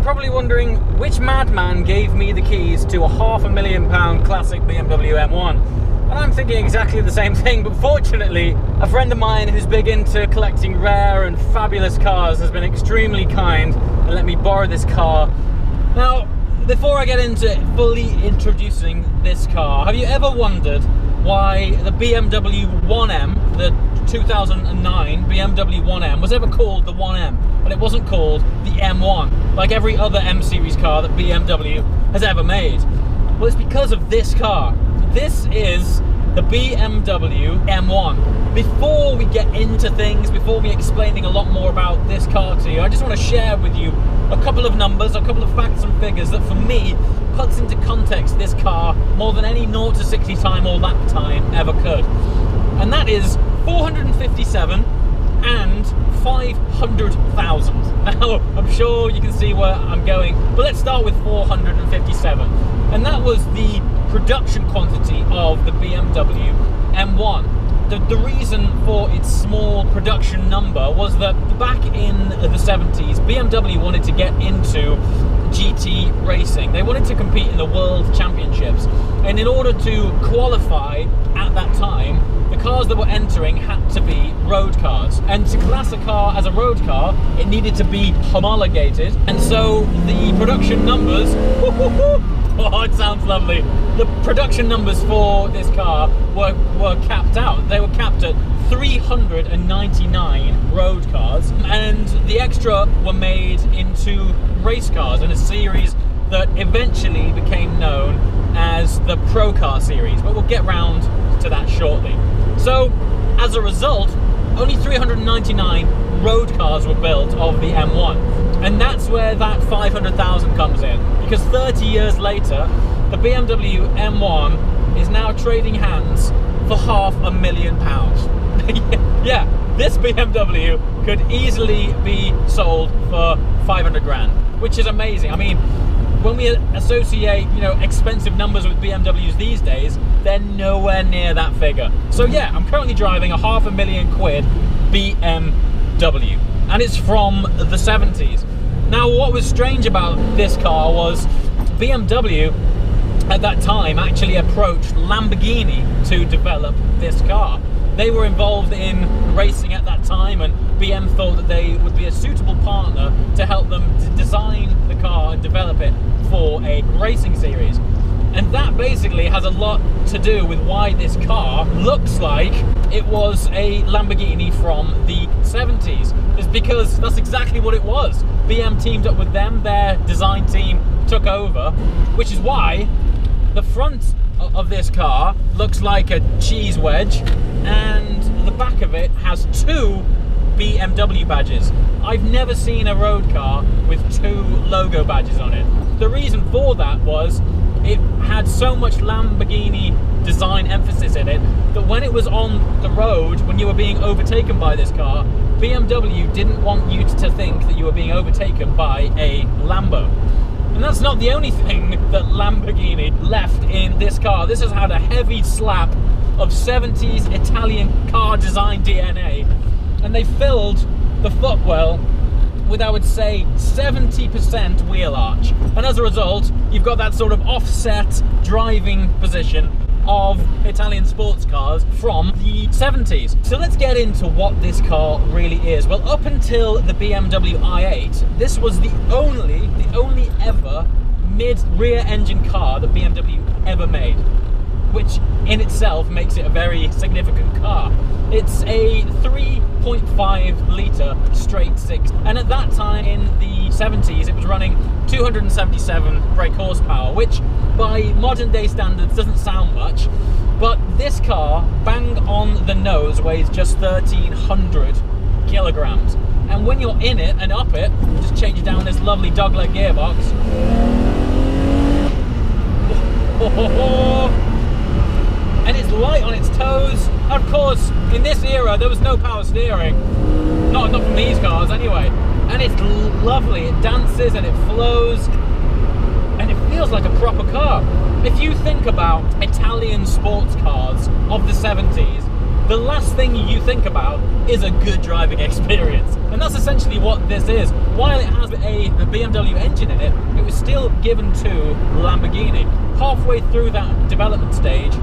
you're probably wondering which madman gave me the keys to a £500,000 classic BMW M1. And I'm thinking exactly the same thing, but fortunately, a friend of mine who's big into collecting rare and fabulous cars has been extremely kind and let me borrow this car. Now, before I get into fully introducing this car, have you ever wondered why the BMW 1M, the 2009 BMW 1M, was ever called the 1M, but it wasn't called the M1, like every other M series car that BMW has ever made? Well, it's because of this car. This is the BMW M1. Before we get into things, before me explaining a lot more about this car to you, I just want to share with you a couple of numbers, a couple of facts and figures that for me puts into context this car more than any 0 to 60 time or lap time ever could. And that is 457 and 500,000. Now, I'm sure you can see where I'm going, but let's start with 457. And that was the production quantity of the BMW M1. The reason for its small production number was that back in the 70s, BMW wanted to get into GT racing. They wanted to compete in the World Championships. And in order to qualify at that time, the cars that were entering had to be road cars. And to class a car as a road car, it needed to be homologated. And so the production numbers, oh, it sounds lovely. The production numbers for this car were capped out. They were capped at 399 road cars, and the extra were made into race cars in a series that eventually became known as the Pro Car series, but we'll get round to that shortly. So, as a result, only 399 road cars were built of the M1, and that's where that 500,000 comes in, because 30 years later, the BMW M1 is now trading hands for £500,000. Yeah, this BMW could easily be sold for 500 grand, which is amazing. I mean, when we associate, expensive numbers with BMWs these days, they're nowhere near that figure. So yeah, I'm currently driving a £500,000 BMW, and it's from the 70s. Now, what was strange about this car was BMW at that time actually approached Lamborghini to develop this car. They were involved in racing at that time, and BM thought that they would be a suitable partner to help them to design the car and develop it for a racing series. And that basically has a lot to do with why this car looks like it was a Lamborghini from the 70s. It's because that's exactly what it was. BM teamed up with them, their design team took over, which is why the front of this car looks like a cheese wedge, and the back of it has 2 BMW badges. I've never seen a road car with 2 logo badges on it. The reason for that was it had so much Lamborghini design emphasis in it that when it was on the road, when you were being overtaken by this car, BMW didn't want you to think that you were being overtaken by a Lambo. And that's not the only thing that Lamborghini left in this car. This has had a heavy slap of 70s Italian car design DNA. And they filled the footwell with, I would say, 70% wheel arch. And as a result, you've got that sort of offset driving position of Italian sports cars from the 70s. So let's get into what this car really is. Well, up until the BMW i8, this was the only ever mid-rear engine car that BMW ever made, which in itself makes it a very significant car. It's a 3.5 litre straight 6, and at that time in the 70s it was running 277 brake horsepower, which by modern day standards doesn't sound much, but this car, bang on the nose, weighs just 1,300 kilograms. And when you're in it and up it, just change it down this lovely dogleg gearbox. And it's light on its toes. Of course, in this era, there was no power steering. Not from these cars, anyway. And it's lovely. It dances and it flows. And it feels like a proper car. If you think about Italian sports cars of the 70s, the last thing you think about is a good driving experience. And that's essentially what this is. While it has a BMW engine in it, it was still given to Lamborghini. Halfway through that development stage,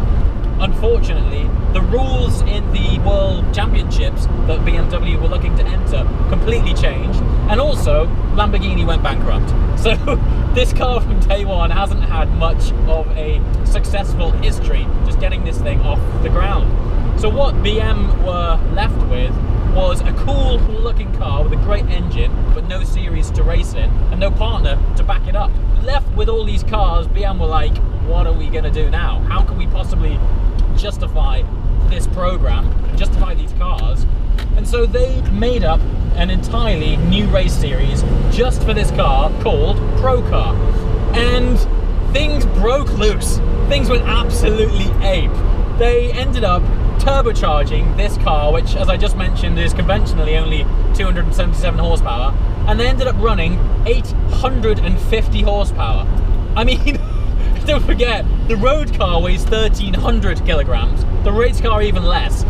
unfortunately, the rules in the World Championships that BMW were looking to enter completely changed, and also Lamborghini went bankrupt. So this car from day one hasn't had much of a successful history just getting this thing off the ground. So what BM were left with was a cool looking car with a great engine, but no series to race in and no partner to back it up. Left with all these cars, BM were like, what are we gonna do now? How can we possibly justify this program, justify these cars? And so they made up an entirely new race series just for this car called Pro Car. And things broke loose. Things went absolutely ape. They ended up turbocharging this car, which, as I just mentioned, is conventionally only 277 horsepower, and they ended up running 850 horsepower. I mean, don't forget, the road car weighs 1,300 kilograms, the race car even less.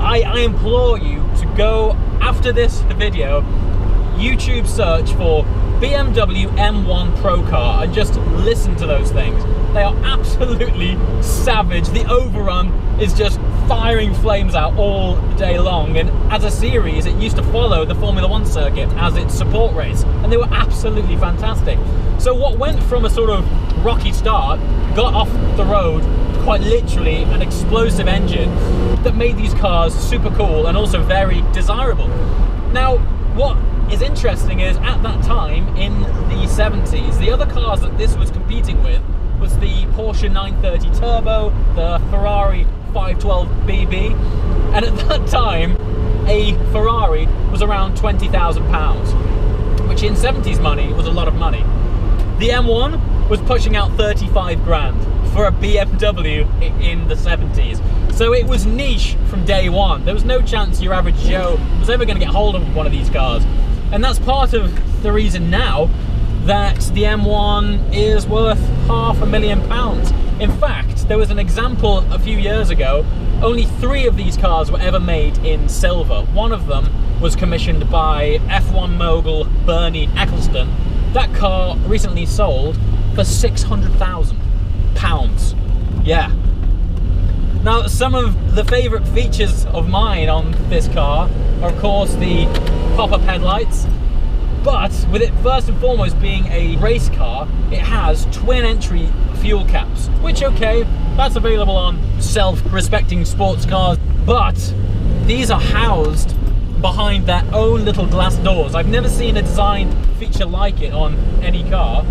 I implore you to go, after this video, YouTube search for BMW M1 Pro Car and just listen to those things. They are absolutely savage. The overrun is just firing flames out all day long, and as a series it used to follow the Formula 1 circuit as its support race, and they were absolutely fantastic. So what went from a sort of rocky start got off the road quite literally an explosive engine that made these cars super cool and also very desirable. Now, what is interesting is at that time in the 70s, the other cars that this was competing with was the Porsche 930 Turbo, the Ferrari 512 BB, and at that time a Ferrari was around £20,000, which in 70s money was a lot of money. The M1 was pushing out 35 grand for a BMW in the 70s. So it was niche from day one. There was no chance your average Joe was ever going to get hold of one of these cars. And that's part of the reason now that the M1 is worth £500,000. In fact, there was an example a few years ago. Only 3 of these cars were ever made in silver. One of them was commissioned by F1 mogul Bernie Ecclestone. That car recently sold for £600,000. Yeah. Now, some of the favourite features of mine on this car are, of course, the pop-up headlights. But with it first and foremost being a race car, it has twin entry fuel caps, which, okay, that's available on self-respecting sports cars, but these are housed behind their own little glass doors. I've never seen a design feature like it on any car.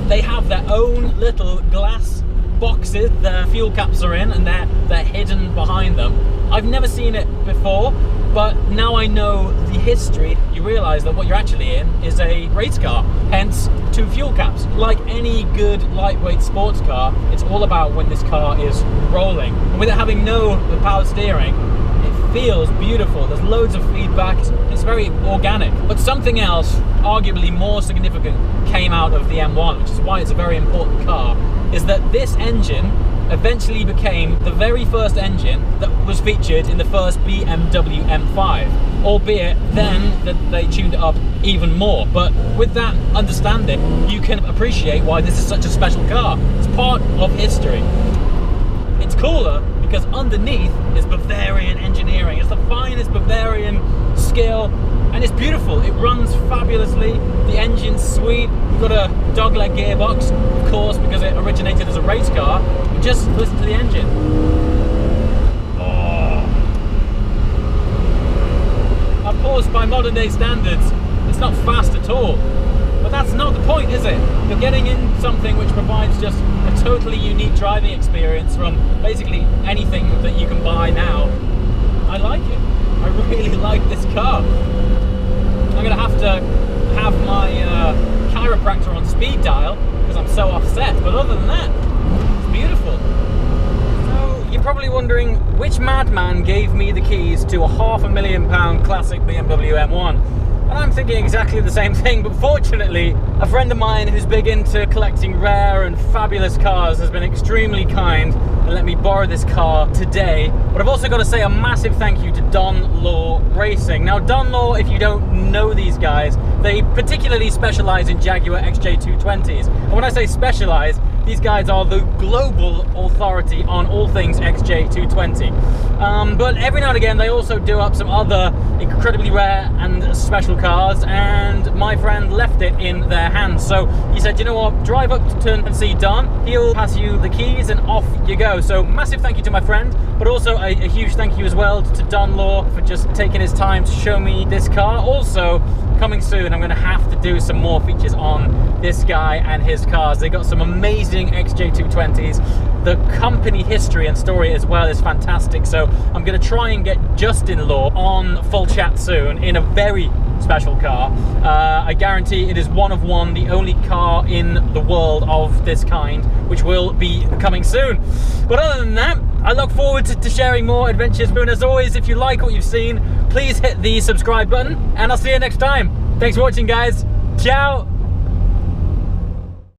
They have their own little glass boxes their fuel caps are in, and they're hidden behind them. I've never seen it before, but now I know the history, you realise that what you're actually in is a race car, hence 2 fuel caps. Like any good lightweight sports car, it's all about when this car is rolling. And with it having no power steering, it feels beautiful. There's loads of feedback, it's very organic. But something else, arguably more significant, came out of the M1, which is why it's a very important car, is that this engine eventually became the very first engine that was featured in the first BMW M5, albeit then that they tuned it up even more. But with that understanding, you can appreciate why this is such a special car. It's part of history. It's cooler because underneath is Bavarian engineering. It's the finest Bavarian skill, and it's beautiful. It runs fabulously. The engine's sweet. We've got a dogleg gearbox, of course, because it originated as a race car. But just listen to the engine. Oh. Of course, by modern day standards, it's not fast at all. But that's not the point, is it? You're getting in something which provides just a totally unique driving experience from basically anything that you can buy now. I like it. I really like this car. I'm going to have my chiropractor on speed dial because I'm so offset, but other than that, it's beautiful. So you're probably wondering which madman gave me the keys to a £500,000 classic BMW M1. And I'm thinking exactly the same thing, but fortunately, a friend of mine who's big into collecting rare and fabulous cars has been extremely kind and let me borrow this car today. But I've also got to say a massive thank you to Don Law Racing. Now, Don Law, if you don't know these guys, they particularly specialize in Jaguar XJ220s. And when I say specialize, these guys are the global authority on all things XJ220. But every now and again, they also do up some other incredibly rare and special cars, and my friend left it in their hands. So he said, you know what, drive up to Turn and see Don. He'll pass you the keys and off you go. So massive thank you to my friend, but also a huge thank you as well to Don Law for just taking his time to show me this car. Also, coming soon, I'm going to have to do some more features on this guy and his cars. They got some amazing XJ220s. The company history and story as well is fantastic. So I'm going to try and get Justin Law on Full Chat soon in a very special car. I guarantee it is one of one, the only car in the world of this kind, which will be coming soon. But other than that, I look forward to sharing more adventures. And as always, if you like what you've seen, please hit the subscribe button, and I'll see you next time. Thanks for watching, guys. Ciao.